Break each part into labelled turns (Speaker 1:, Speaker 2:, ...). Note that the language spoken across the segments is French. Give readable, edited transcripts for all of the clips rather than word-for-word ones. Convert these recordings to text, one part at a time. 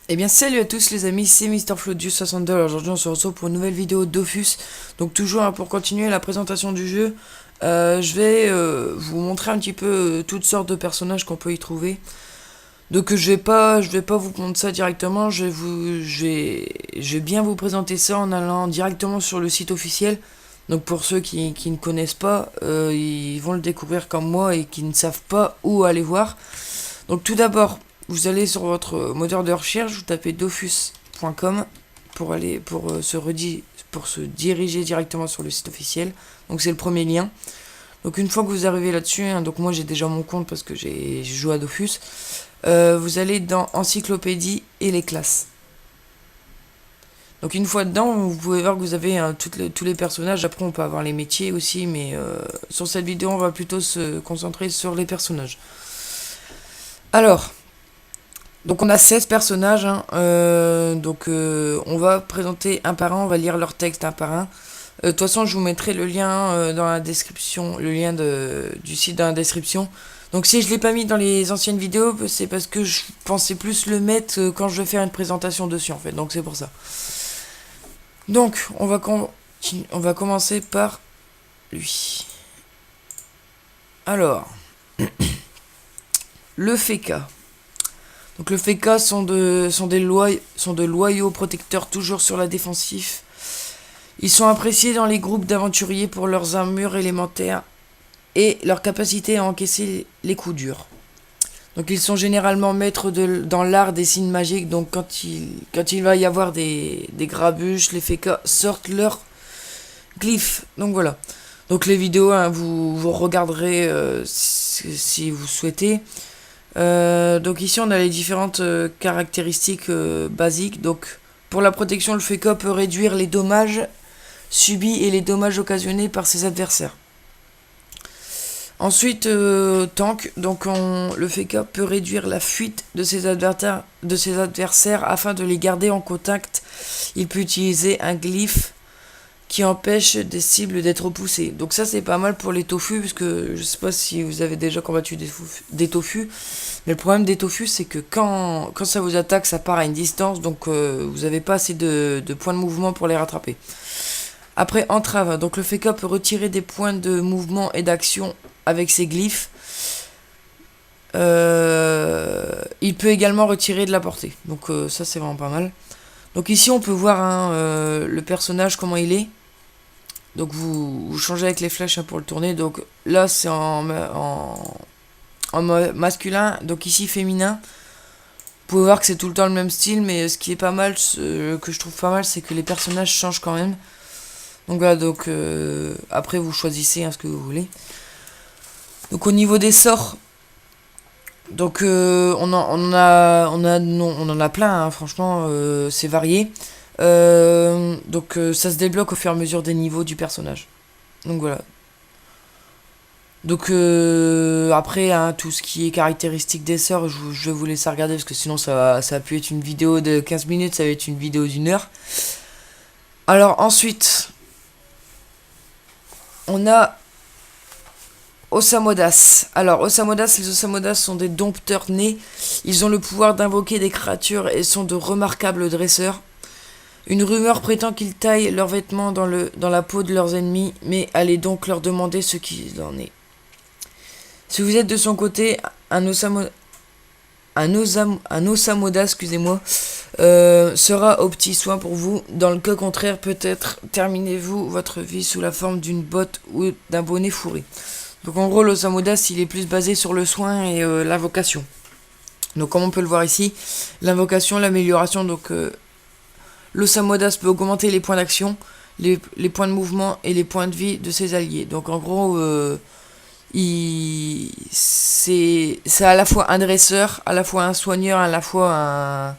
Speaker 1: Eh bien salut à tous les amis, c'est MrFlaudius62. Aujourd'hui on se retrouve pour une nouvelle vidéo Dofus. Donc toujours pour continuer la présentation du jeu, je vais vous montrer un petit peu toutes sortes de personnages qu'on peut y trouver. Donc je vais pas vous montrer ça directement, je vais bien vous présenter ça en allant directement sur le site officiel. Donc pour ceux qui ne connaissent pas, ils vont le découvrir comme moi et qui ne savent pas où aller voir. Donc tout d'abord, vous allez sur votre moteur de recherche, vous tapez dofus.com pour se diriger directement sur le site officiel. Donc c'est le premier lien. Donc une fois que vous arrivez là-dessus, hein, donc moi j'ai déjà mon compte parce que j'ai joué à Dofus, vous allez dans encyclopédie et les classes. Donc une fois dedans, vous pouvez voir que vous avez tous les personnages. Après on peut avoir les métiers aussi, mais sur cette vidéo on va plutôt se concentrer sur les personnages. Alors, donc on a 16 personnages, hein, on va présenter un par un, on va lire leur texte un par un. De toute façon, je vous mettrai le lien dans la description, le lien du site dans la description. Donc si je ne l'ai pas mis dans les anciennes vidéos, c'est parce que je pensais plus le mettre quand je vais faire une présentation dessus en fait, donc c'est pour ça. Donc on va commencer par lui. Alors, le Feka. Donc le Feka sont de loyaux protecteurs toujours sur la défensive. Ils sont appréciés dans les groupes d'aventuriers pour leurs armures élémentaires et leur capacité à encaisser les coups durs. Donc ils sont généralement maîtres dans l'art des signes magiques. Donc quand il va y avoir des grabuches, les Feka sortent leurs glyphes. Donc voilà. Donc les vidéos, hein, vous regarderez si vous souhaitez. Donc ici on a les différentes caractéristiques basiques. Donc pour la protection, le Feka peut réduire les dommages subis et les dommages occasionnés par ses adversaires. Ensuite, tank, donc le Feka peut réduire la fuite de ses adversaires afin de les garder en contact. Il peut utiliser un glyphe qui empêche des cibles d'être repoussées. Donc ça c'est pas mal pour les tofu, parce que je sais pas si vous avez déjà combattu des tofu, mais le problème des tofu c'est que quand ça vous attaque, ça part à une distance, donc vous avez pas assez de points de mouvement pour les rattraper. Après, entrave, donc le Feka peut retirer des points de mouvement et d'action avec ses glyphes. Il peut également retirer de la portée, donc ça c'est vraiment pas mal. Donc ici on peut voir le personnage comment il est. Donc vous changez avec les flèches, hein, pour le tourner. Donc là c'est en masculin, donc ici féminin. Vous pouvez voir que c'est tout le temps le même style, mais ce qui est pas mal, que je trouve pas mal, c'est que les personnages changent quand même. Donc voilà, donc après vous choisissez, hein, ce que vous voulez. Donc au niveau des sorts, donc on en a plein, hein, franchement, c'est varié. Donc ça se débloque au fur et à mesure des niveaux du personnage. Donc voilà. Donc après, hein, tout ce qui est caractéristique des sorts, je vais vous laisser regarder parce que sinon ça a pu être une vidéo de 15 minutes, ça va être une vidéo d'1 heure. Alors ensuite, on a Osamodas. Alors Osamodas, les Osamodas sont des dompteurs nés. Ils ont le pouvoir d'invoquer des créatures et sont de remarquables dresseurs. Une rumeur prétend qu'ils taillent leurs vêtements dans la peau de leurs ennemis, mais allez donc leur demander ce qu'il en est. Si vous êtes de son côté, un Osamodas, excusez-moi, sera au petit soin pour vous. Dans le cas contraire, peut-être terminez-vous votre vie sous la forme d'une botte ou d'un bonnet fourré. Donc en gros, l'Osamodas, il est plus basé sur le soin et l'invocation. Donc comme on peut le voir ici, l'invocation, l'amélioration, donc l'Osamodas peut augmenter les points d'action, les points de mouvement et les points de vie de ses alliés. Donc en gros, c'est à la fois un dresseur, à la fois un soigneur, à la fois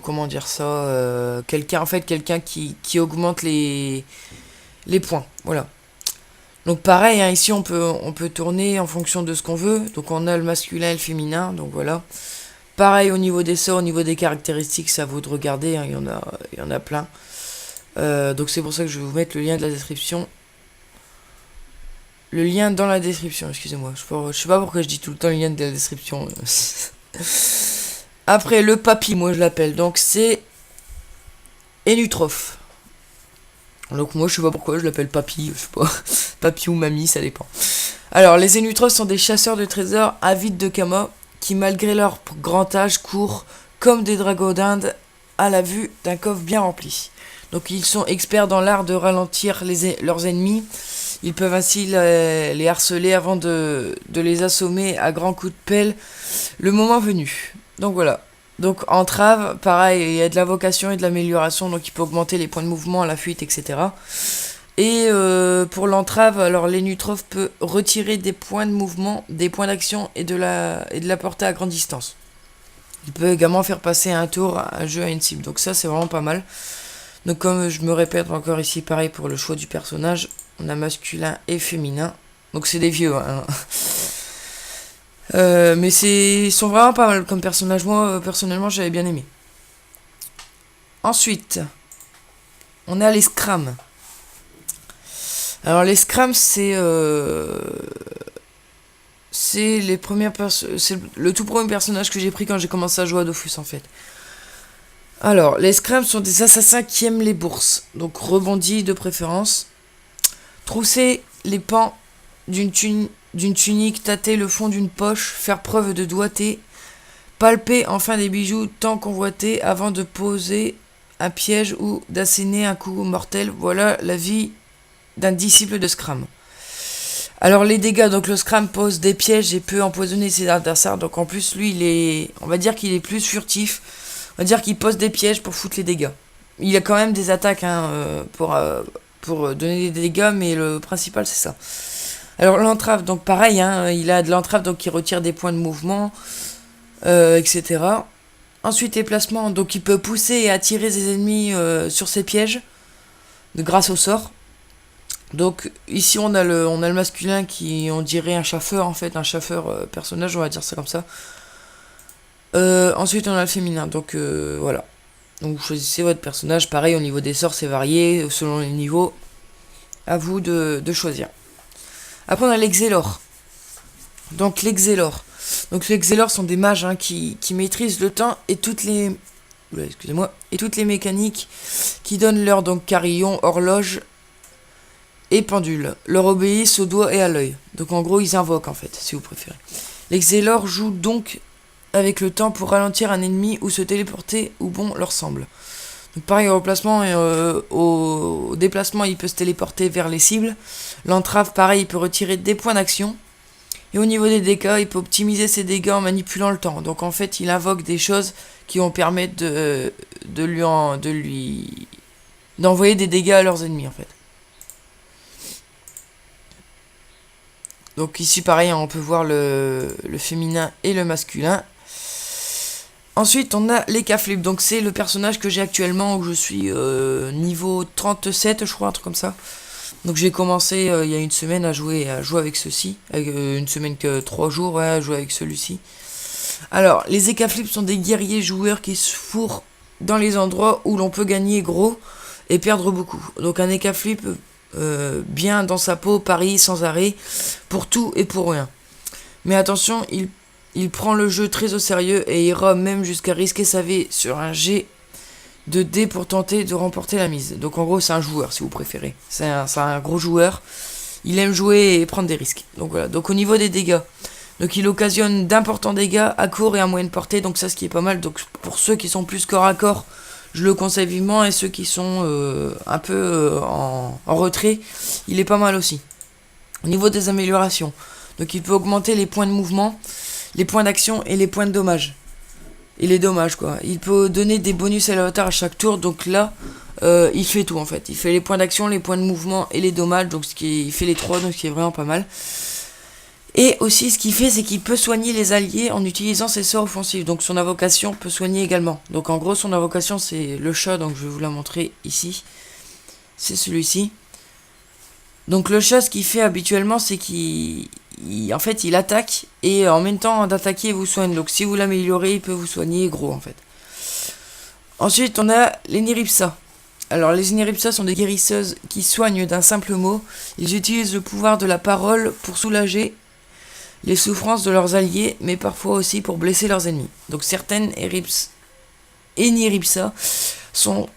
Speaker 1: comment dire ça, quelqu'un qui augmente les points, voilà. Donc pareil, hein, ici on peut tourner en fonction de ce qu'on veut. Donc on a le masculin et le féminin, donc voilà. Pareil au niveau des sorts, au niveau des caractéristiques, ça vaut de regarder, hein, il y en a plein. Donc c'est pour ça que je vais vous mettre le lien de la description. le lien dans la description, excusez-moi. Je sais pas pourquoi je dis tout le temps le lien de la description. Après, le papy, moi je l'appelle. Donc c'est Enutroph. Donc moi je sais pas pourquoi je l'appelle papy, je sais pas. Papy ou mamie, ça dépend. Alors, les Enutroph sont des chasseurs de trésors avides de Kama qui, malgré leur grand âge, courent comme des dragons d'Inde à la vue d'un coffre bien rempli. Donc ils sont experts dans l'art de ralentir leurs ennemis. Ils peuvent ainsi les harceler avant de les assommer à grands coups de pelle le moment venu. Donc voilà. Donc entrave, pareil, il y a de l'invocation et de l'amélioration, donc il peut augmenter les points de mouvement, la fuite, etc. Et pour l'entrave, alors l'Enutroph peut retirer des points de mouvement, des points d'action et de la portée à grande distance. Il peut également faire passer un tour, un jeu à une cible, donc ça c'est vraiment pas mal. Donc comme je me répète encore ici, pareil pour le choix du personnage, on a masculin et féminin. Donc c'est des vieux, hein. Mais ils sont vraiment pas mal comme personnages. Moi, personnellement, j'avais bien aimé. Ensuite, on a les Scrams. Alors les Scrams, c'est les premières c'est le tout premier personnage que j'ai pris quand j'ai commencé à jouer à Dofus en fait. Alors, les Scrams sont des assassins qui aiment les bourses, donc rebondis de préférence. Trousser les pans d'une tunique, tâter le fond d'une poche, faire preuve de doigté, palper enfin des bijoux tant convoités avant de poser un piège ou d'asséner un coup mortel. Voilà la vie d'un disciple de Scram. Alors les dégâts, donc le Scram pose des pièges et peut empoisonner ses adversaires, donc en plus lui on va dire qu'il est plus furtif. On va dire qu'il pose des pièges pour foutre les dégâts. Il a quand même des attaques pour donner des dégâts, mais le principal c'est ça. Alors l'entrave, donc pareil, hein, il a de l'entrave, donc il retire des points de mouvement, etc. Ensuite les placements, donc il peut pousser et attirer ses ennemis sur ses pièges, grâce au sort. Donc ici on a le masculin qui, on dirait un chaffeur en fait, un chaffeur personnage, on va dire ça comme ça. Ensuite on a le féminin, donc voilà. Donc vous choisissez votre personnage, pareil au niveau des sorts c'est varié, selon les niveaux, à vous de choisir. Après on a les Xelor. Donc les Xelor. Donc les Xelor sont des mages hein, qui maîtrisent le temps et toutes les mécaniques qui donnent l'heure, donc carillon, horloge et pendule. Leur obéissent au doigt et à l'œil. Donc en gros ils invoquent en fait, si vous préférez. Les Xelor jouent donc avec le temps pour ralentir un ennemi ou se téléporter où bon leur semble. Donc pareil au placement et au déplacement il peut se téléporter vers les cibles. L'entrave pareil il peut retirer des points d'action. Et au niveau des dégâts il peut optimiser ses dégâts en manipulant le temps. Donc en fait il invoque des choses qui vont permettre d'envoyer des dégâts à leurs ennemis en fait. Donc ici pareil on peut voir le féminin et le masculin. Ensuite on a les K-Flip, donc c'est le personnage que j'ai actuellement où je suis niveau 37 je crois, un truc comme ça. Donc j'ai commencé il y a une semaine à jouer avec ceci, avec une semaine que 3 jours ouais, à jouer avec celui-ci. Alors les K-Flip sont des guerriers joueurs qui se fourrent dans les endroits où l'on peut gagner gros et perdre beaucoup. Donc un K-Flip bien dans sa peau, parie sans arrêt, pour tout et pour rien. Mais attention, il prend le jeu très au sérieux et ira même jusqu'à risquer sa vie sur un jet de dés pour tenter de remporter la mise. Donc en gros c'est un joueur si vous préférez. C'est un gros joueur. Il aime jouer et prendre des risques. Donc voilà. Donc au niveau des dégâts. Donc il occasionne d'importants dégâts à court et à moyenne portée. Donc ça ce qui est pas mal. Donc pour ceux qui sont plus corps à corps, je le conseille vivement. Et ceux qui sont un peu en retrait, il est pas mal aussi. Au niveau des améliorations. Donc il peut augmenter les points de mouvement, les points d'action et les points de dommage. Et les dommages quoi. Il peut donner des bonus à l'avatar à chaque tour. Donc là, il fait tout en fait. Il fait les points d'action, les points de mouvement et les dommages. Donc il fait les trois, donc ce qui est vraiment pas mal. Et aussi ce qu'il fait, c'est qu'il peut soigner les alliés en utilisant ses sorts offensifs. Donc son invocation peut soigner également. Donc en gros son invocation c'est le chat. Donc je vais vous la montrer ici. C'est celui-ci. Donc le chat ce qu'il fait habituellement c'est qu'il attaque et en même temps d'attaquer il vous soigne. Donc si vous l'améliorez il peut vous soigner gros en fait. Ensuite on a les Niripsa. Alors les Iniripsa sont des guérisseuses qui soignent d'un simple mot. Ils utilisent le pouvoir de la parole pour soulager les souffrances de leurs alliés, mais parfois aussi pour blesser leurs ennemis. Donc certaines Eniripsa sont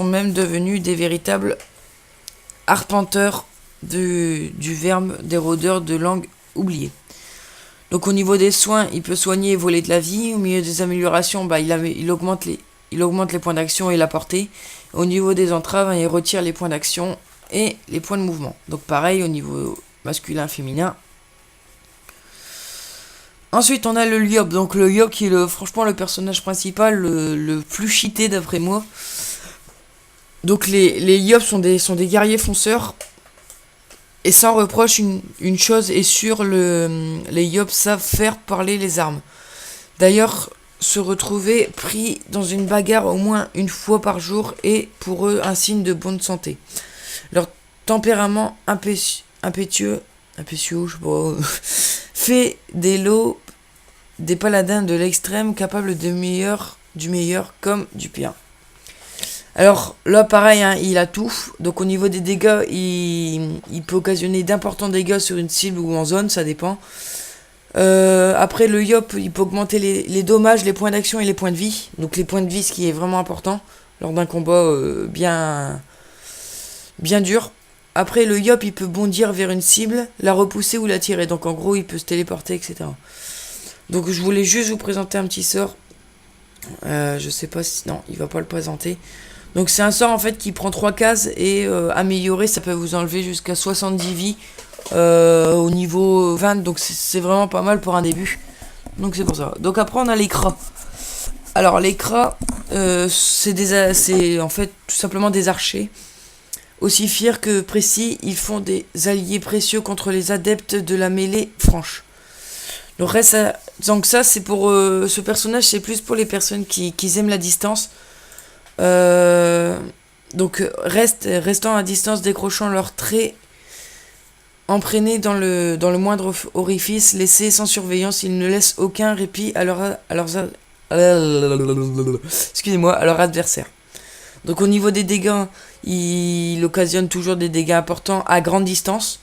Speaker 1: même devenus des véritables arpenteurs du verbe, des rôdeurs de langue oubliée. Donc au niveau des soins, il peut soigner et voler de la vie. Au milieu des améliorations, il augmente les points d'action et la portée. Au niveau des entraves, il retire les points d'action et les points de mouvement. Donc pareil au niveau masculin, féminin. Ensuite, on a le Lyop. Donc le Lyop qui est franchement le personnage principal, le plus cheaté d'après moi. Donc les Lyop sont des guerriers fonceurs. Et sans reproche, une chose est sûre, les Lyop savent faire parler les armes. D'ailleurs, se retrouver pris dans une bagarre au moins une fois par jour est pour eux un signe de bonne santé. Leur tempérament impétueux, je sais pas, fait des lots des paladins de l'extrême capables du meilleur comme du pire. Alors là pareil, hein, il a tout. Donc au niveau des dégâts, il peut occasionner d'importants dégâts sur une cible ou en zone, ça dépend. Après le Yop, il peut augmenter les dommages, les points d'action et les points de vie. Donc les points de vie, ce qui est vraiment important lors d'un combat bien dur. Après le Yop, il peut bondir vers une cible, la repousser ou la tirer. Donc en gros, il peut se téléporter, etc. Donc je voulais juste vous présenter un petit sort. Je sais pas si... Non, il va pas le présenter. Donc c'est un sort en fait qui prend 3 cases et amélioré, ça peut vous enlever jusqu'à 70 vies au niveau 20. Donc c'est vraiment pas mal pour un début. Donc c'est pour ça. Donc après on a les cras. Alors les cras, c'est en fait tout simplement des archers. Aussi fiers que précis, ils font des alliés précieux contre les adeptes de la mêlée franche. Donc ça c'est pour ce personnage, c'est plus pour les personnes qui aiment la distance. Donc restant à distance, décrochant leurs traits, emprenés dans le moindre orifice, laissés sans surveillance, ils ne laissent aucun répit à leurs adversaires. Donc au niveau des dégâts, il occasionne toujours des dégâts importants à grande distance.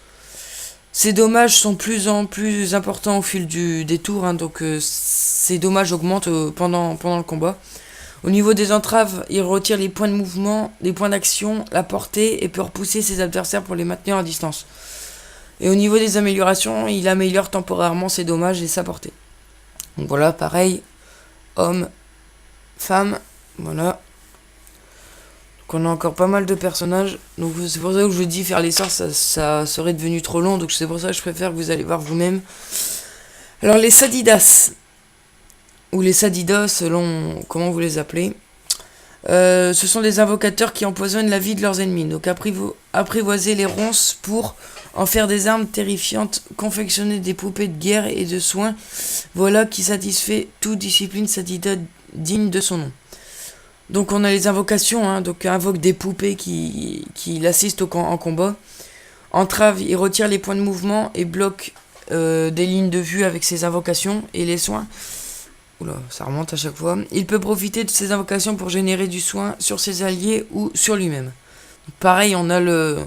Speaker 1: Ces dommages sont plus en plus importants au fil des tours, hein, donc ces dommages augmentent pendant le combat. Au niveau des entraves, il retire les points de mouvement, les points d'action, la portée et peut repousser ses adversaires pour les maintenir à distance. Et au niveau des améliorations, il améliore temporairement ses dommages et sa portée. Donc voilà, pareil, homme, femme, voilà. Donc on a encore pas mal de personnages. Donc c'est pour ça que je vous dis faire les sorts, ça serait devenu trop long. Donc c'est pour ça que je préfère que vous allez voir vous-même. Alors les Sadidas, ou les Sadidas selon comment vous les appelez, ce sont des invocateurs qui empoisonnent la vie de leurs ennemis. Donc apprivoiser les ronces pour en faire des armes terrifiantes, confectionner des poupées de guerre et de soins, voilà qui satisfait toute discipline Sadida digne de son nom. Donc on a les invocations, hein, donc invoque des poupées qui l'assistent en combat. Entrave, il retire les points de mouvement et bloque des lignes de vue avec ses invocations et les soins. Oula, ça remonte à chaque fois. Il peut profiter de ses invocations pour générer du soin sur ses alliés ou sur lui-même. Pareil, on a le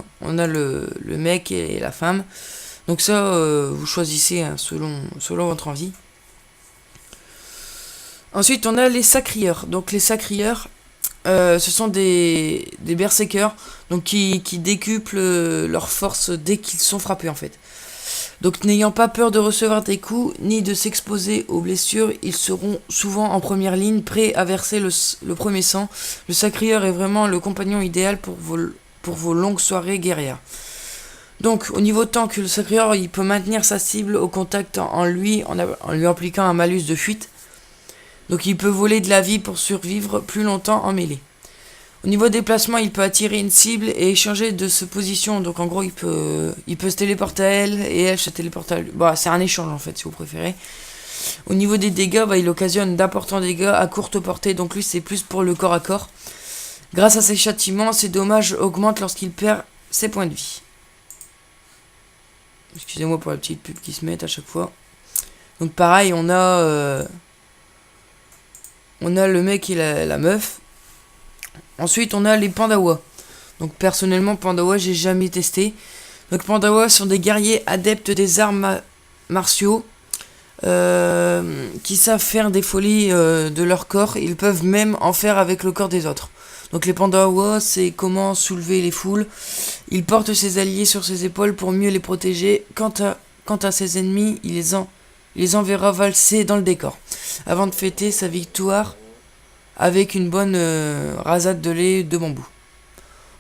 Speaker 1: mec et la femme. Donc ça, vous choisissez hein, selon votre envie. Ensuite, on a les sacrieurs. Donc les sacrieurs, ce sont des berserkers donc qui décuplent leur force dès qu'ils sont frappés en fait. Donc n'ayant pas peur de recevoir des coups, ni de s'exposer aux blessures, ils seront souvent en première ligne, prêts à verser le premier sang. Le sacrieur est vraiment le compagnon idéal pour vos longues soirées guerrières. Donc au niveau tank, le sacrieur il peut maintenir sa cible au contact en lui appliquant un malus de fuite. Donc il peut voler de la vie pour survivre plus longtemps en mêlée. Au niveau déplacement, il peut attirer une cible et échanger de sa position. Donc en gros, il peut se téléporter à elle et elle se téléporte à lui. Bah, c'est un échange en fait, si vous préférez. Au niveau des dégâts, il occasionne d'importants dégâts à courte portée. Donc lui, c'est plus pour le corps à corps. Grâce à ses châtiments, ses dommages augmentent lorsqu'il perd ses points de vie. Excusez-moi pour la petite pub qui se met à chaque fois. Donc pareil, on a le mec et la meuf. Ensuite, on a les Pandawa. Donc personnellement, Pandawa, j'ai jamais testé. Donc Pandawa sont des guerriers adeptes des arts martiaux qui savent faire des folies de leur corps. Ils peuvent même en faire avec le corps des autres. Donc les Pandawa, c'est comment soulever les foules. Il porte ses alliés sur ses épaules pour mieux les protéger. Quant à ses ennemis, il les enverra valser dans le décor, avant de fêter sa victoire avec une bonne rasade de lait de bambou.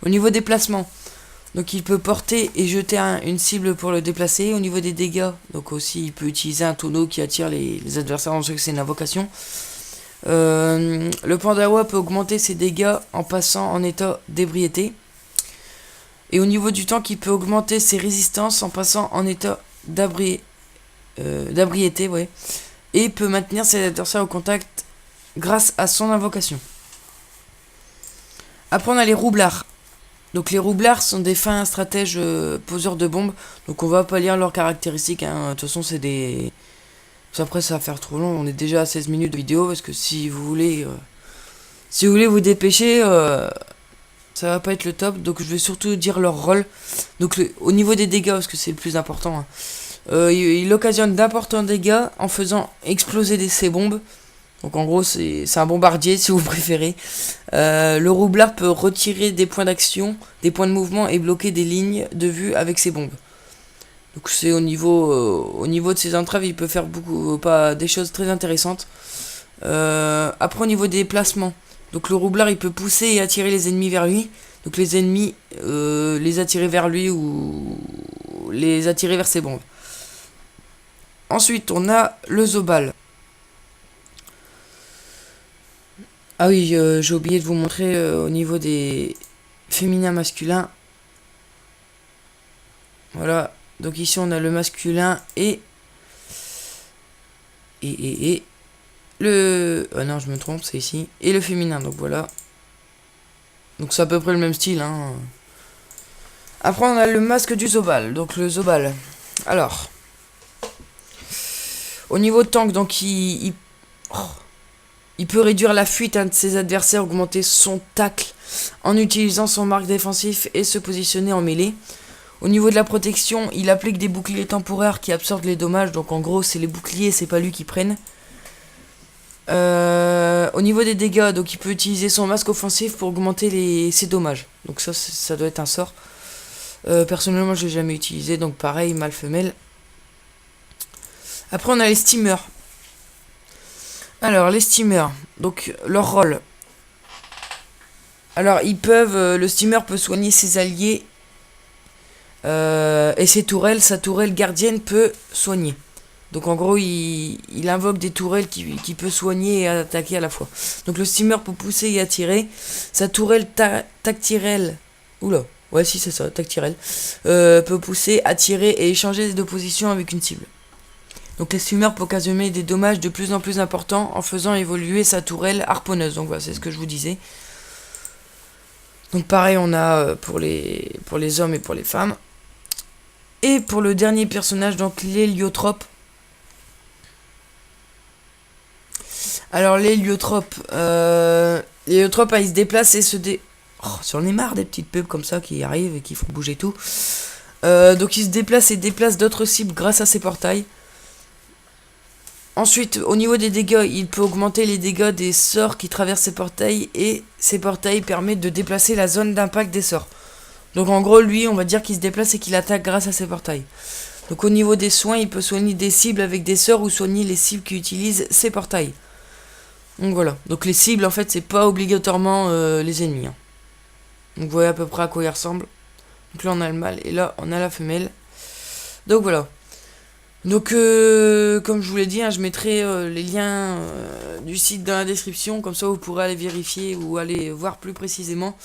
Speaker 1: Au niveau des placements, donc il peut porter et jeter une cible pour le déplacer. Au niveau des dégâts, donc aussi il peut utiliser un tonneau qui attire les adversaires, on sait que c'est une invocation. Le Pandawa peut augmenter ses dégâts en passant en état d'ébriété. Et au niveau du tank, il peut augmenter ses résistances en passant en état d'abriété, ouais. Et peut maintenir ses adversaires au contact grâce à son invocation. Après on a les roublards. Donc les roublards sont des fins stratèges poseurs de bombes. Donc on va pas lire leurs caractéristiques, hein. De toute façon c'est des... Après ça va faire trop long, on est déjà à 16 minutes de vidéo. Parce que si vous voulez vous dépêcher, ça va pas être le top. Donc je vais surtout dire leur rôle. Donc au niveau des dégâts, parce que c'est le plus important, hein. Il occasionne d'importants dégâts en faisant exploser ses bombes. Donc en gros c'est un bombardier si vous préférez. Le roublard peut retirer des points d'action, des points de mouvement et bloquer des lignes de vue avec ses bombes. Donc c'est au niveau de ses entraves, il peut faire des choses très intéressantes. Après au niveau des placements, donc le roublard il peut pousser et attirer les ennemis vers lui. Donc les ennemis les attirer vers lui ou les attirer vers ses bombes. Ensuite on a le Zobal. Ah oui, j'ai oublié de vous montrer au niveau des féminins masculins. Voilà, donc ici on a le masculin et le... Ah non, je me trompe, c'est ici. Et le féminin, donc voilà. Donc c'est à peu près le même style, hein. Après on a le masque du Zobal, donc le Zobal. Alors, au niveau de tank, donc il peut réduire la fuite de ses adversaires, augmenter son tacle en utilisant son marque défensif et se positionner en mêlée. Au niveau de la protection, il applique des boucliers temporaires qui absorbent les dommages. Donc en gros, c'est les boucliers, c'est pas lui qui prenne. Au niveau des dégâts, donc il peut utiliser son masque offensif pour augmenter ses dommages. Donc ça doit être un sort. Personnellement, je l'ai jamais utilisé, donc pareil, mâle femelle. Après, on a les steamers. Alors, les steamers, donc leur rôle. Alors, le steamer peut soigner ses alliés et ses tourelles. Sa tourelle gardienne peut soigner. Donc en gros, il invoque des tourelles qui peut soigner et attaquer à la fois. Donc le steamer peut pousser et attirer. Sa tourelle tactirelle. Oula, ouais si c'est ça, tactirelle. Peut pousser, attirer et échanger de position avec une cible. Donc les steamers peuvent occasionner des dommages de plus en plus importants en faisant évoluer sa tourelle harponneuse. Donc voilà, c'est ce que je vous disais. Donc pareil, on a pour les hommes et pour les femmes. Et pour le dernier personnage, donc l'héliotrope. Alors l'héliotrope, il se déplace et Oh, j'en ai marre des petites pubs comme ça qui arrivent et qui font bouger tout. Donc il se déplace et déplace d'autres cibles grâce à ses portails. Ensuite, au niveau des dégâts, il peut augmenter les dégâts des sorts qui traversent ses portails. Et ces portails permettent de déplacer la zone d'impact des sorts. Donc en gros, lui, on va dire qu'il se déplace et qu'il attaque grâce à ses portails. Donc au niveau des soins, il peut soigner des cibles avec des sorts ou soigner les cibles qui utilisent ses portails. Donc voilà. Donc les cibles, en fait, c'est pas obligatoirement les ennemis, hein. Donc vous voyez à peu près à quoi il ressemble. Donc là, on a le mâle et là, on a la femelle. Donc voilà. Donc comme je vous l'ai dit, hein, je mettrai les liens du site dans la description. Comme ça, vous pourrez aller vérifier ou aller voir plus précisément.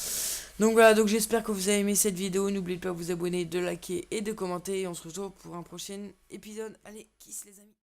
Speaker 1: Donc voilà, donc j'espère que vous avez aimé cette vidéo. N'oubliez pas de vous abonner, de liker et de commenter. Et on se retrouve pour un prochain épisode. Allez, kiss les amis.